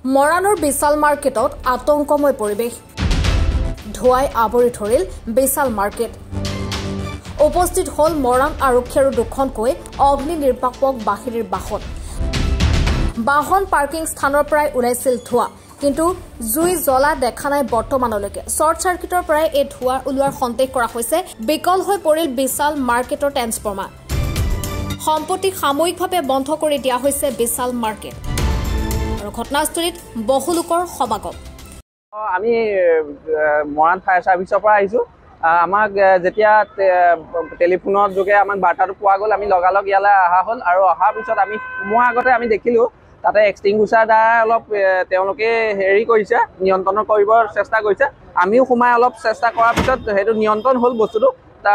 মৰাণৰ বিশাল মাৰ্কেটত আতংকময় পৰিৱেশ ধোঁৱাই আৱৰি ধৰিল বিশাল মাৰ্কেট উপস্থিত হল মৰাণ আৰক্ষী আৰু দুখনকৈ অগ্নি নিৰ্বাপক বাহিনীৰ বাহন পাৰ্কিং স্থানৰ পৰাই ওলাইছিল ধোঁৱা কিন্তু জুই জ্বলা দেখা নাই বৰ্তমানলৈকে শৰ্ট সাৰ্কিটৰ পৰাই এই ধোঁৱা ওলোৱাৰ সন্দেহ কৰা হৈছে বিকল হৈ পৰিল বিশাল মাৰ্কেটৰ ট্ৰান্সফৰ্মাৰ সম্পত্তি সাময়িকভাৱে বন্ধ কৰি দিয়া হৈছে বিশাল মাৰ্কেট আৰু ঘটনাস্থলীত বহু লোকৰ সমাগম আমি মৰাণ ফায়াৰ সাৰ্ভিসৰ পৰা আহিছো আমাক যেতিয়া টেলিফোনৰ যোগে আমাক বাৰ্তাটো পোৱা গ'ল আমি লগালগ ইয়ালৈ অহা হ'ল আৰু অহাৰ পিছত আমি মই আগতে আমি দেখিলো তাতে এক্সটিংগুইচাৰ দ্বাৰা অলপ তেওঁলোকে হেৰি কৰিছে নিয়ন্ত্ৰণ কৰিবৰ চেষ্টা কৰিছে আমিও সোমাই অলপ চেষ্টা কৰাৰ পিছত সেইটো নিয়ন্ত্ৰণ হ'ল বস্তুটো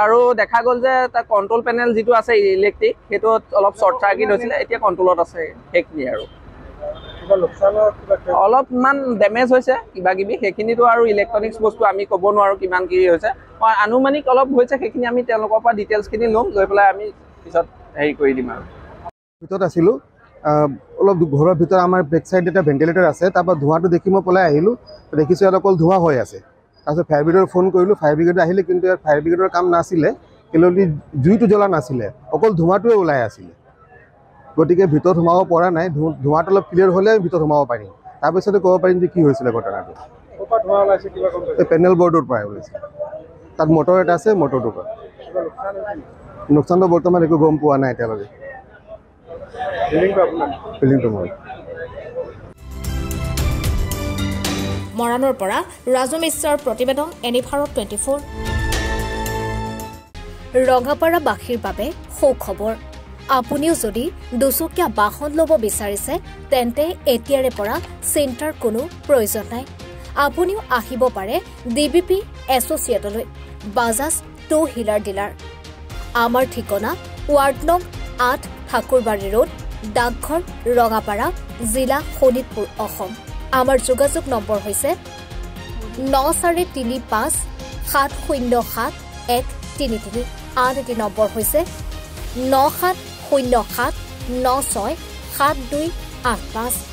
আৰু দেখা গ'ল যে তাৰ কণ্ট্ৰল পেনেল যিটো আছে ইলেক্ট্ৰিক সেইটো অলপ শ্বৰ্ট চাৰ্কিট হৈছিলে এতিয়া কণ্ট্ৰলত আছে সেইখিনি আৰু অলপমান ডেমেজ হৈছে কিবা কিবি সেইখিনিতো আৰু ইলেক্ট্ৰনিক্স বস্তু আমি ক'ব নোৱাৰোঁ কিমান কি হৈছে আনুমানিক অলপ হৈছে সেইখিনি আমি তেওঁলোকৰ পৰা ডিটেইলছখিনি ল'ম লৈ পেলাই আমি পিছত হেৰি কৰি দিম আৰু ভিতৰত আছিলোঁ অলপ ঘৰৰ ভিতৰত আমাৰ বেক চাইড এটা ভেণ্টিলেটৰ আছে তাৰপৰা ধোঁৱাটো দেখি মই পলাই আহিলোঁ দেখিছোঁ ইয়াত অকল ধোঁৱা হৈ আছে তাৰপিছত ফায়াৰ ব্ৰিগেডত ফোন কৰিলোঁ ফায়াৰ ব্ৰিগেড আহিলে কিন্তু ইয়াত ফায়াৰ ব্ৰিগেডৰ কাম নাছিলে কিন্তু জুইটো জ্বলা নাছিলে অকল ধোঁৱাটোৱে ওলাই আছিলে গতিকে ভিতৰত সোমাব পৰা নাই ধোঁৱাটো অলপ ক্লিয়াৰ হ'লে ভিতৰত সোমাব পাৰিম তাৰপিছতে ক'ব পাৰিম যে কি হৈছিলে ঘটনাটো পেনেল বৰ্ডৰ পৰাই ওলাইছে তাত মটৰ এটা আছে মটৰটোৰ পৰা লোকচানটো বৰ্তমান একো গম পোৱা নাই এতিয়ালৈকে মৰাণৰ পৰা ৰাজু মিশ্ৰৰ প্ৰতিবেদন এনিভাৰত 24 ৰঙাপাৰাবাসীৰ বাবে সুখবৰ আপুনিও যদি দুচকীয়া বাহন ল'ব বিচাৰিছে তেন্তে এতিয়াৰে পৰা চিন্তাৰ কোনো প্ৰয়োজন নাই আপুনিও আহিব পাৰে ডিবিপি এছ'চিয়েটলৈ বাজাজ টু হুইলাৰ ডিলাৰ আমাৰ ঠিকনা ৱাৰ্ড নং 8 ঠাকুৰবাৰী ৰোড ডাকঘৰ ৰঙাপাৰা জিলা শোণিতপুৰ অসম আমাৰ যোগাযোগ নম্বৰ হৈছে 9435707133 আন এটি নম্বৰ হৈছে 9707967285